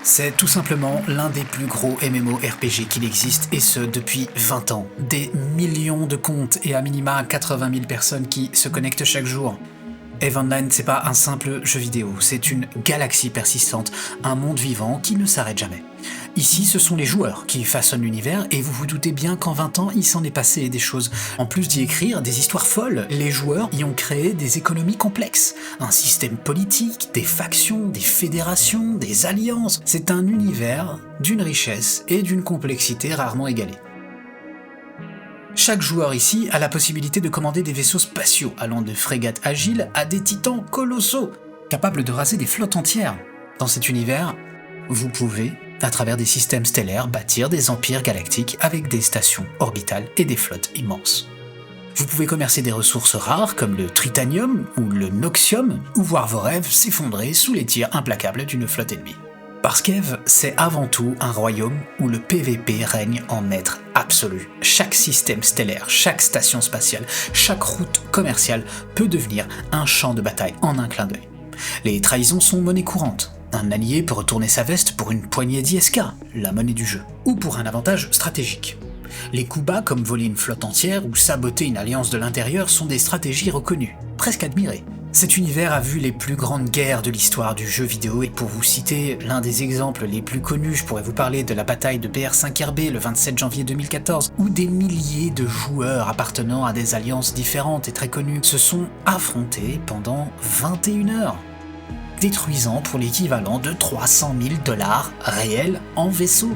C'est tout simplement l'un des plus gros MMORPG qu'il existe, et ce depuis 20 ans. Des millions de comptes et à minima 80 000 personnes qui se connectent chaque jour. EVE Online, c'est pas un simple jeu vidéo, c'est une galaxie persistante, un monde vivant qui ne s'arrête jamais. Ici, ce sont les joueurs qui façonnent l'univers, et vous vous doutez bien qu'en 20 ans, il s'en est passé des choses. En plus d'y écrire des histoires folles, les joueurs y ont créé des économies complexes, un système politique, des factions, des fédérations, des alliances. C'est un univers d'une richesse et d'une complexité rarement égalée. Chaque joueur ici a la possibilité de commander des vaisseaux spatiaux allant de frégates agiles à des titans colossaux, capables de raser des flottes entières. Dans cet univers, vous pouvez, à travers des systèmes stellaires, bâtir des empires galactiques avec des stations orbitales et des flottes immenses. Vous pouvez commercer des ressources rares comme le tritanium ou le noxium, ou voir vos rêves s'effondrer sous les tirs implacables d'une flotte ennemie. Parce qu'EVE, c'est avant tout un royaume où le PVP règne en maître absolu. Chaque système stellaire, chaque station spatiale, chaque route commerciale peut devenir un champ de bataille en un clin d'œil. Les trahisons sont monnaie courante. Un allié peut retourner sa veste pour une poignée d'ISK, la monnaie du jeu, ou pour un avantage stratégique. Les coups bas comme voler une flotte entière ou saboter une alliance de l'intérieur sont des stratégies reconnues, presque admirées. Cet univers a vu les plus grandes guerres de l'histoire du jeu vidéo, et pour vous citer l'un des exemples les plus connus, je pourrais vous parler de la bataille de BR5RB le 27 janvier 2014, où des milliers de joueurs appartenant à des alliances différentes et très connues se sont affrontés pendant 21 heures, détruisant pour l'équivalent de 300 000 $ réels en vaisseau.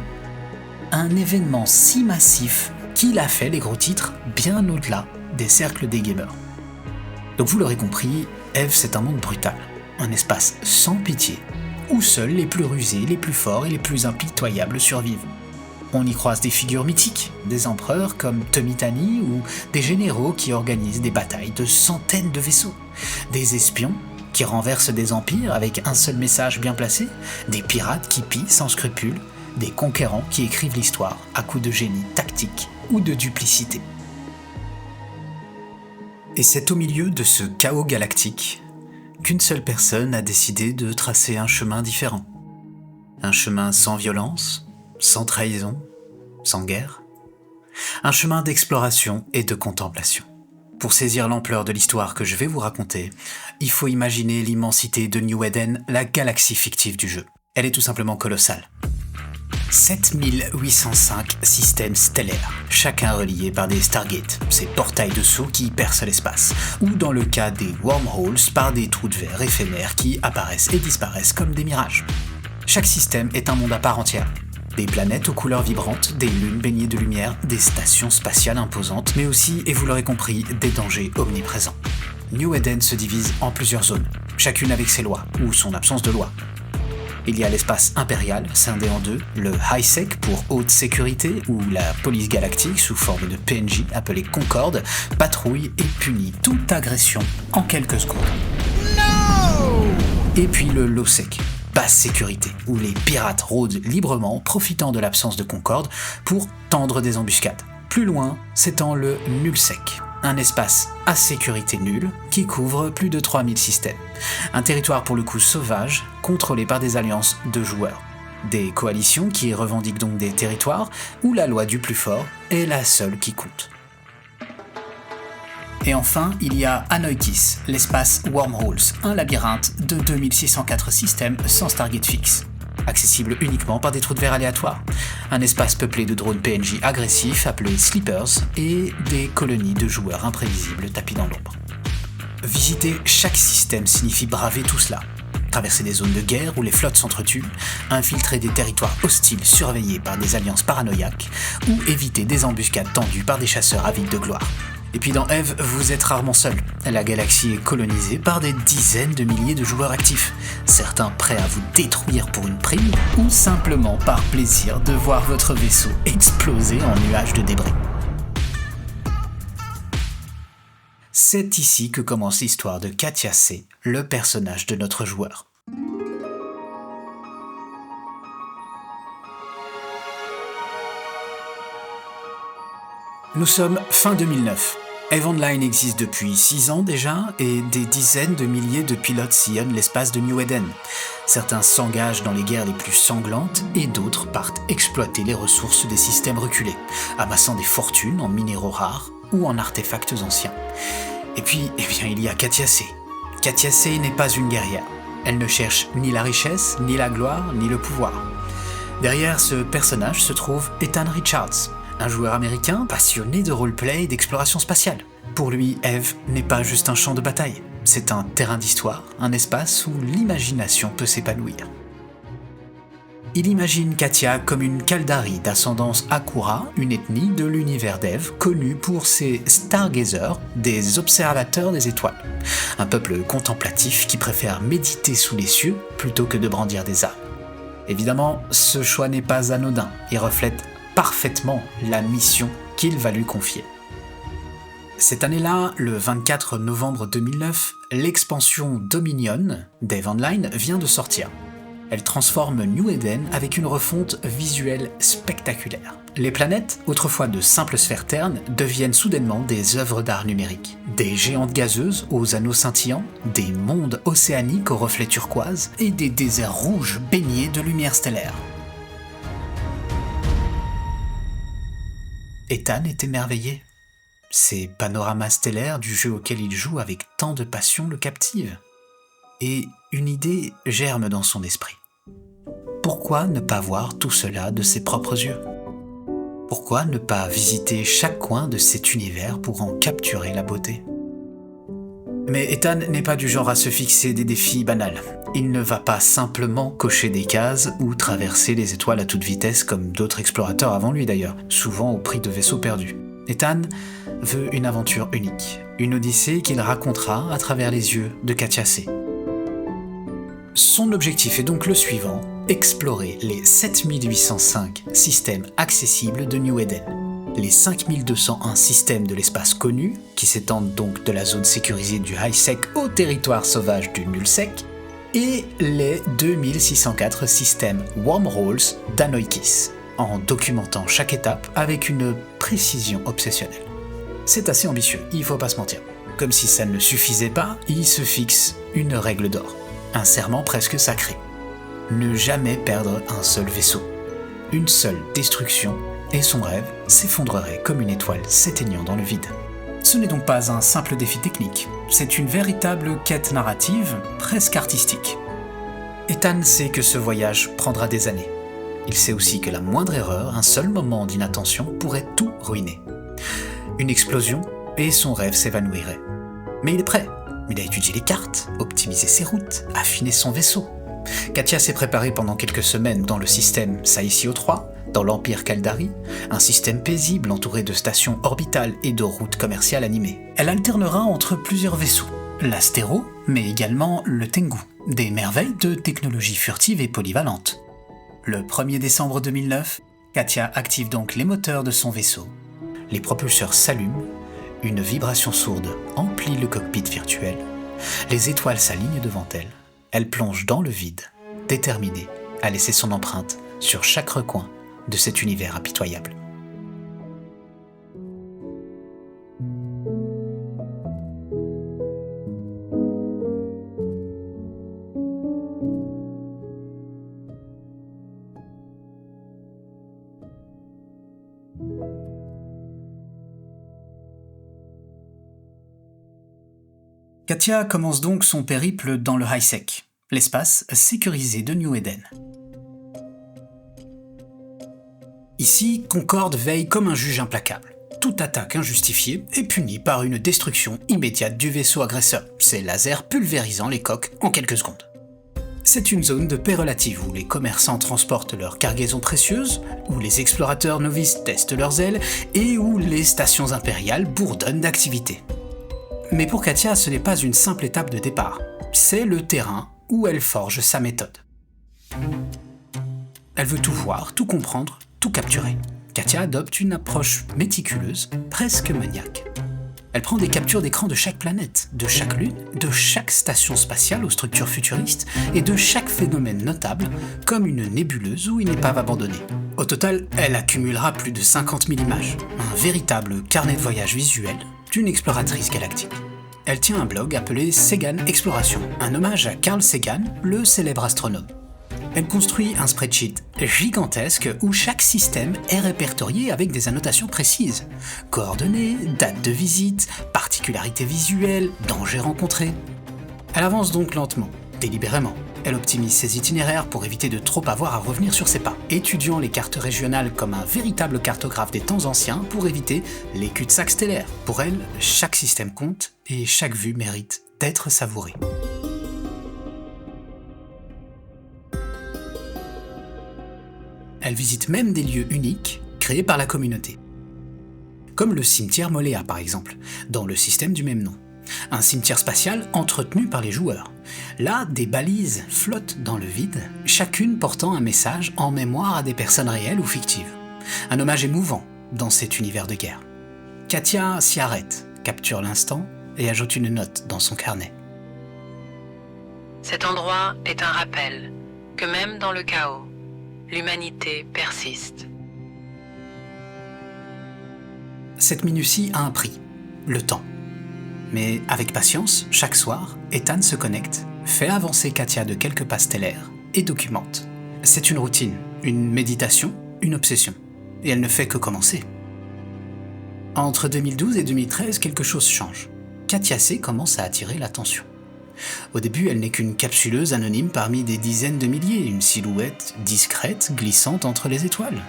Un événement si massif qu'il a fait les gros titres bien au-delà des cercles des gamers. Donc vous l'aurez compris, EVE c'est un monde brutal, un espace sans pitié, où seuls les plus rusés, les plus forts et les plus impitoyables survivent. On y croise des figures mythiques, des empereurs comme Tomitani ou des généraux qui organisent des batailles de centaines de vaisseaux, des espions qui renversent des empires avec un seul message bien placé, des pirates qui pillent sans scrupule, des conquérants qui écrivent l'histoire à coups de génie tactique ou de duplicité. Et c'est au milieu de ce chaos galactique qu'une seule personne a décidé de tracer un chemin différent. Un chemin sans violence, sans trahison, sans guerre. Un chemin d'exploration et de contemplation. Pour saisir l'ampleur de l'histoire que je vais vous raconter, il faut imaginer l'immensité de New Eden, la galaxie fictive du jeu. Elle est tout simplement colossale. 7805 systèmes stellaires, chacun relié par des Stargates, ces portails de saut qui percent l'espace, ou dans le cas des wormholes, par des trous de verre éphémères qui apparaissent et disparaissent comme des mirages. Chaque système est un monde à part entière. Des planètes aux couleurs vibrantes, des lunes baignées de lumière, des stations spatiales imposantes, mais aussi, et vous l'aurez compris, des dangers omniprésents. New Eden se divise en plusieurs zones, chacune avec ses lois, ou son absence de loi. Il y a l'espace impérial, scindé en deux, le High-Sec pour haute sécurité, où la police galactique, sous forme de PNJ appelée Concorde, patrouille et punit toute agression en quelques secondes. No! Et puis le Low-Sec, basse sécurité, où les pirates rôdent librement, profitant de l'absence de Concorde pour tendre des embuscades. Plus loin s'étend le Null-Sec, un espace à sécurité nulle qui couvre plus de 3000 systèmes. Un territoire pour le coup sauvage, contrôlé par des alliances de joueurs. Des coalitions qui revendiquent donc des territoires où la loi du plus fort est la seule qui compte. Et enfin, il y a Anoikis, l'espace Wormholes, un labyrinthe de 2604 systèmes sans Stargate fixe, accessible uniquement par des trous de verre aléatoires. Un espace peuplé de drones PNJ agressifs appelés Sleepers et des colonies de joueurs imprévisibles tapis dans l'ombre. Visiter chaque système signifie braver tout cela. Traverser des zones de guerre où les flottes s'entretuent, infiltrer des territoires hostiles surveillés par des alliances paranoïaques, ou éviter des embuscades tendues par des chasseurs avides de gloire. Et puis dans EVE, vous êtes rarement seul. La galaxie est colonisée par des dizaines de milliers de joueurs actifs, certains prêts à vous détruire pour une prime, ou simplement par plaisir de voir votre vaisseau exploser en nuages de débris. C'est ici que commence l'histoire de Katia C, le personnage de notre joueur. Nous sommes fin 2009. EVE Online existe depuis 6 ans déjà, et des dizaines de milliers de pilotes sillonnent l'espace de New Eden. Certains s'engagent dans les guerres les plus sanglantes et d'autres partent exploiter les ressources des systèmes reculés, amassant des fortunes en minéraux rares ou en artefacts anciens. Et puis, il y a Katia C. Katia C n'est pas une guerrière. Elle ne cherche ni la richesse, ni la gloire, ni le pouvoir. Derrière ce personnage se trouve Ethan Richards, un joueur américain passionné de roleplay et d'exploration spatiale. Pour lui, Eve n'est pas juste un champ de bataille, c'est un terrain d'histoire, un espace où l'imagination peut s'épanouir. Il imagine Katia comme une Kaldari d'ascendance Akura, une ethnie de l'univers d'Eve connue pour ses stargazers, des observateurs des étoiles. Un peuple contemplatif qui préfère méditer sous les cieux plutôt que de brandir des armes. Évidemment, ce choix n'est pas anodin et reflète parfaitement la mission qu'il va lui confier. Cette année-là, le 24 novembre 2009, l'expansion Dominion d'Eve Online vient de sortir. Elle transforme New Eden avec une refonte visuelle spectaculaire. Les planètes, autrefois de simples sphères ternes, deviennent soudainement des œuvres d'art numérique. Des géantes gazeuses aux anneaux scintillants, des mondes océaniques aux reflets turquoise et des déserts rouges baignés de lumière stellaire. Ethan est émerveillé. Ces panoramas stellaires du jeu auquel il joue avec tant de passion le captivent. Et une idée germe dans son esprit. Pourquoi ne pas voir tout cela de ses propres yeux ? Pourquoi ne pas visiter chaque coin de cet univers pour en capturer la beauté ? Mais Ethan n'est pas du genre à se fixer des défis banals. Il ne va pas simplement cocher des cases ou traverser les étoiles à toute vitesse comme d'autres explorateurs avant lui d'ailleurs, souvent au prix de vaisseaux perdus. Ethan veut une aventure unique, une odyssée qu'il racontera à travers les yeux de Katia C. Son objectif est donc le suivant, explorer les 7805 systèmes accessibles de New Eden, les 5201 systèmes de l'espace connu, qui s'étendent donc de la zone sécurisée du High-Sec au territoire sauvage du Null-Sec, et les 2604 systèmes Wormholes d'Anoikis, en documentant chaque étape avec une précision obsessionnelle. C'est assez ambitieux, il faut pas se mentir. Comme si ça ne suffisait pas, il se fixe une règle d'or. Un serment presque sacré. Ne jamais perdre un seul vaisseau. Une seule destruction, et son rêve s'effondrerait comme une étoile s'éteignant dans le vide. Ce n'est donc pas un simple défi technique, c'est une véritable quête narrative, presque artistique. Ethan sait que ce voyage prendra des années. Il sait aussi que la moindre erreur, un seul moment d'inattention pourrait tout ruiner. Une explosion, et son rêve s'évanouirait. Mais il est prêt. Il a étudié les cartes, optimisé ses routes, affiné son vaisseau. Katia s'est préparée pendant quelques semaines dans le système Saïsio 3, dans l'Empire Kaldari, un système paisible entouré de stations orbitales et de routes commerciales animées. Elle alternera entre plusieurs vaisseaux, l'Astéro, mais également le Tengu, des merveilles de technologie furtive et polyvalente. Le 1er décembre 2009, Katia active donc les moteurs de son vaisseau. Les propulseurs s'allument, une vibration sourde emplit le cockpit virtuel, les étoiles s'alignent devant elle, elle plonge dans le vide, déterminée à laisser son empreinte sur chaque recoin de cet univers impitoyable. Katia commence donc son périple dans le High-Sec, l'espace sécurisé de New Eden. Ici, Concorde veille comme un juge implacable. Toute attaque injustifiée est punie par une destruction immédiate du vaisseau agresseur, ses lasers pulvérisant les coques en quelques secondes. C'est une zone de paix relative où les commerçants transportent leurs cargaisons précieuses, où les explorateurs novices testent leurs ailes et où les stations impériales bourdonnent d'activité. Mais pour Katia, ce n'est pas une simple étape de départ, c'est le terrain où elle forge sa méthode. Elle veut tout voir, tout comprendre, tout capturer. Katia adopte une approche méticuleuse, presque maniaque. Elle prend des captures d'écran de chaque planète, de chaque lune, de chaque station spatiale aux structures futuristes et de chaque phénomène notable, comme une nébuleuse ou une épave abandonnée. Au total, elle accumulera plus de 50 000 images, un véritable carnet de voyage visuel d'une exploratrice galactique. elle tient un blog appelé Sagan Exploration, un hommage à Carl Sagan, le célèbre astronome. Elle construit un spreadsheet gigantesque où chaque système est répertorié avec des annotations précises. Coordonnées, date de visite, particularités visuelles, dangers rencontrés. Elle avance donc lentement, délibérément. Elle optimise ses itinéraires pour éviter de trop avoir à revenir sur ses pas, étudiant les cartes régionales comme un véritable cartographe des temps anciens pour éviter les cul-de-sac stellaires. Pour elle, chaque système compte et chaque vue mérite d'être savourée. Elle visite même des lieux uniques créés par la communauté. Comme le cimetière Moléa par exemple, dans le système du même nom. Un cimetière spatial entretenu par les joueurs. Là, des balises flottent dans le vide, chacune portant un message en mémoire à des personnes réelles ou fictives. Un hommage émouvant dans cet univers de guerre. Katia s'y arrête, capture l'instant et ajoute une note dans son carnet. Cet endroit est un rappel que même dans le chaos, l'humanité persiste. Cette minutie a un prix, le temps. Mais avec patience, chaque soir, Ethan se connecte, fait avancer Katia de quelques pas stellaires et documente. C'est une routine, une méditation, une obsession. Et elle ne fait que commencer. Entre 2012 et 2013, quelque chose change. Katia C commence à attirer l'attention. Au début, elle n'est qu'une capsuleuse anonyme parmi des dizaines de milliers, une silhouette discrète glissante entre les étoiles.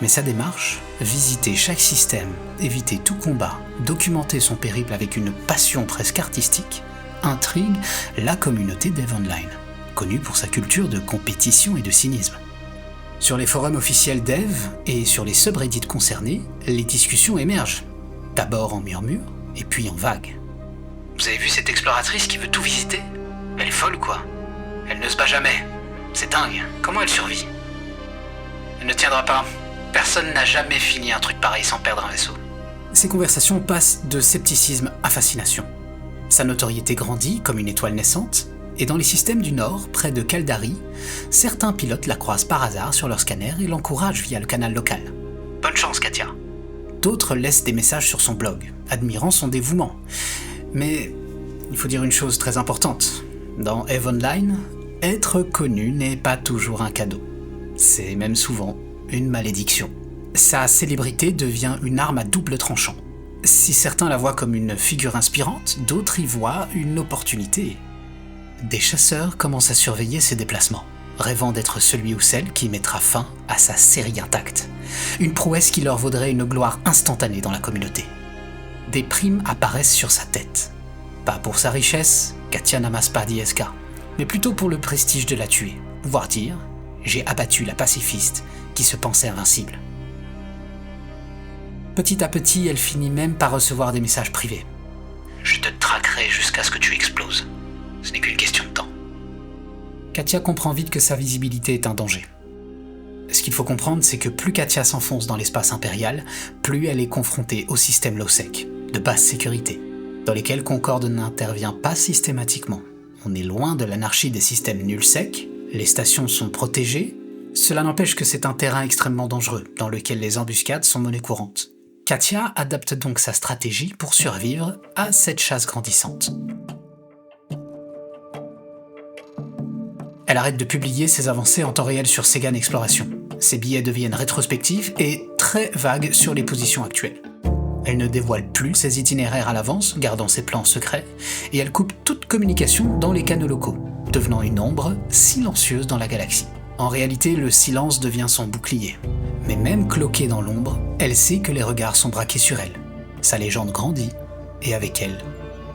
Mais sa démarche, visiter chaque système, éviter tout combat, documenter son périple avec une passion presque artistique, intrigue la communauté d'EVE Online, connue pour sa culture de compétition et de cynisme. Sur les forums officiels d'EVE et sur les subreddits concernés, les discussions émergent, d'abord en murmures et puis en vagues. Vous avez vu cette exploratrice qui veut tout visiter ? Elle est folle ou quoi ? Elle ne se bat jamais. C'est dingue. Comment elle survit ? Elle ne tiendra pas. Personne n'a jamais fini un truc pareil sans perdre un vaisseau. Ces conversations passent de scepticisme à fascination. Sa notoriété grandit comme une étoile naissante, et dans les systèmes du Nord, près de Caldari, certains pilotes la croisent par hasard sur leur scanner et l'encouragent via le canal local. Bonne chance, Katia. D'autres laissent des messages sur son blog, admirant son dévouement. Mais il faut dire une chose très importante. Dans EVE Online, être connu n'est pas toujours un cadeau. C'est même souvent une malédiction. Sa célébrité devient une arme à double tranchant. Si certains la voient comme une figure inspirante, d'autres y voient une opportunité. Des chasseurs commencent à surveiller ses déplacements, rêvant d'être celui ou celle qui mettra fin à sa série intacte. Une prouesse qui leur vaudrait une gloire instantanée dans la communauté. Des primes apparaissent sur sa tête. Pas pour sa richesse, Katia n'amasse pas d'ISK, mais plutôt pour le prestige de la tuer, pouvoir dire « J'ai abattu la pacifiste qui se pensait invincible ». Petit à petit, elle finit même par recevoir des messages privés. « Je te traquerai jusqu'à ce que tu exploses. Ce n'est qu'une question de temps. » Katia comprend vite que sa visibilité est un danger. Ce qu'il faut comprendre, c'est que plus Katia s'enfonce dans l'espace impérial, plus elle est confrontée au système low-sec, de basse sécurité, dans lesquels Concorde n'intervient pas systématiquement. On est loin de l'anarchie des systèmes null-sec, les stations sont protégées. Cela n'empêche que c'est un terrain extrêmement dangereux, dans lequel les embuscades sont monnaie courante. Katia adapte donc sa stratégie pour survivre à cette chasse grandissante. Elle arrête de publier ses avancées en temps réel sur Sagan Exploration. Ses billets deviennent rétrospectifs et très vagues sur les positions actuelles. Elle ne dévoile plus ses itinéraires à l'avance, gardant ses plans secrets, et elle coupe toute communication dans les canaux locaux, devenant une ombre silencieuse dans la galaxie. En réalité, le silence devient son bouclier. Mais même cloquée dans l'ombre, elle sait que les regards sont braqués sur elle. Sa légende grandit, et avec elle,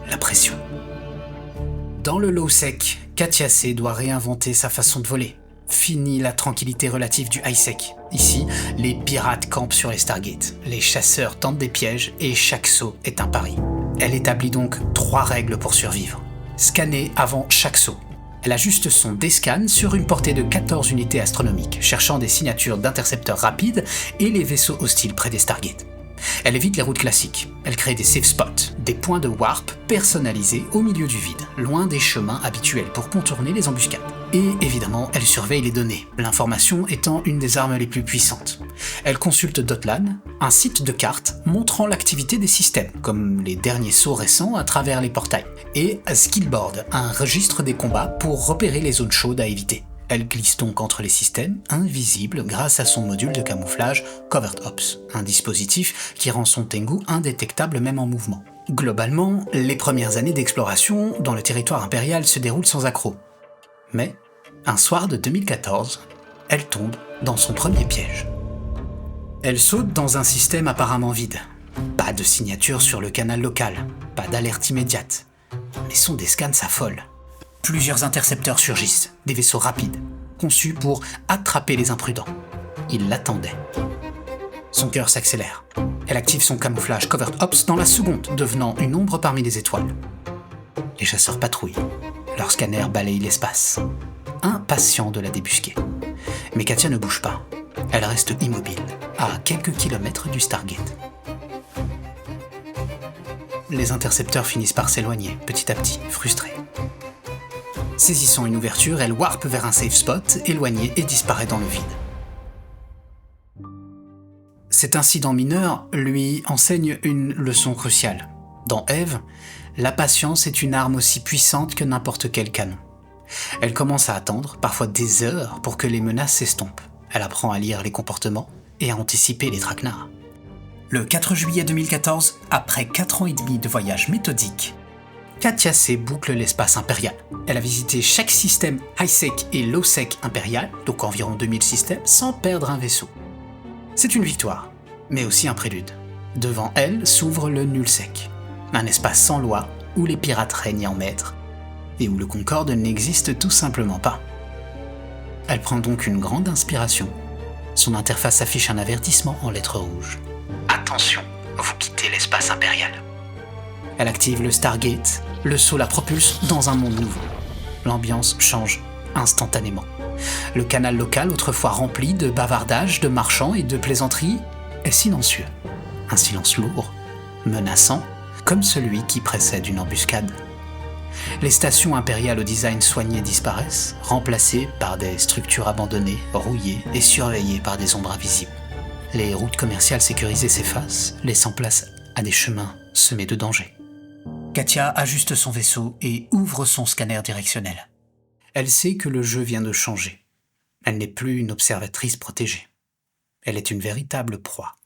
la pression. Dans le low-sec, Katia C doit réinventer sa façon de voler. Fini la tranquillité relative du high-sec. Ici, les pirates campent sur les Stargates, les chasseurs tentent des pièges et chaque saut est un pari. Elle établit donc 3 règles pour survivre. Scanner avant chaque saut. Elle ajuste son D-scan sur une portée de 14 unités astronomiques, cherchant des signatures d'intercepteurs rapides et les vaisseaux hostiles près des Stargates. Elle évite les routes classiques. Elle crée des safe spots, des points de warp personnalisés au milieu du vide, loin des chemins habituels pour contourner les embuscades. Et évidemment, elle surveille les données, l'information étant une des armes les plus puissantes. Elle consulte Dotlan, un site de cartes montrant l'activité des systèmes, comme les derniers sauts récents à travers les portails, et Skillboard, un registre des combats pour repérer les zones chaudes à éviter. Elle glisse donc entre les systèmes, invisible grâce à son module de camouflage Covert Ops, un dispositif qui rend son Tengu indétectable même en mouvement. Globalement, les premières années d'exploration dans le territoire impérial se déroulent sans accroc. Mais, un soir de 2014, elle tombe dans son premier piège. Elle saute dans un système apparemment vide. Pas de signature sur le canal local, pas d'alerte immédiate. Mais son des scans s'affole. Plusieurs intercepteurs surgissent, des vaisseaux rapides, conçus pour attraper les imprudents. Ils l'attendaient. Son cœur s'accélère. Elle active son camouflage Covert Ops dans la seconde, devenant une ombre parmi les étoiles. Les chasseurs patrouillent. Leur scanner balaye l'espace, impatient de la débusquer. Mais Katia ne bouge pas. Elle reste immobile, à quelques kilomètres du Stargate. Les intercepteurs finissent par s'éloigner, petit à petit, frustrés. Saisissant une ouverture, elle warpe vers un safe spot, éloigné et disparaît dans le vide. Cet incident mineur lui enseigne une leçon cruciale. Dans Eve, la patience est une arme aussi puissante que n'importe quel canon. Elle commence à attendre, parfois des heures, pour que les menaces s'estompent. Elle apprend à lire les comportements et à anticiper les traquenards. Le 4 juillet 2014, après 4 ans et demi de voyage méthodique, Katia C boucle l'espace impérial. Elle a visité chaque système high-sec et low-sec impérial, donc environ 2000 systèmes, sans perdre un vaisseau. C'est une victoire, mais aussi un prélude. Devant elle s'ouvre le nullsec, un espace sans loi où les pirates règnent en maître et où le Concorde n'existe tout simplement pas. Elle prend donc une grande inspiration. Son interface affiche un avertissement en lettres rouges. Attention, vous quittez l'espace impérial. Elle active le Stargate, le saut la propulse dans un monde nouveau. L'ambiance change instantanément. Le canal local, autrefois rempli de bavardages, de marchands et de plaisanteries, est silencieux. Un silence lourd, menaçant, comme celui qui précède une embuscade. Les stations impériales au design soigné disparaissent, remplacées par des structures abandonnées, rouillées et surveillées par des ombres invisibles. Les routes commerciales sécurisées s'effacent, laissant place à des chemins semés de dangers. Katia ajuste son vaisseau et ouvre son scanner directionnel. Elle sait que le jeu vient de changer. Elle n'est plus une observatrice protégée. Elle est une véritable proie.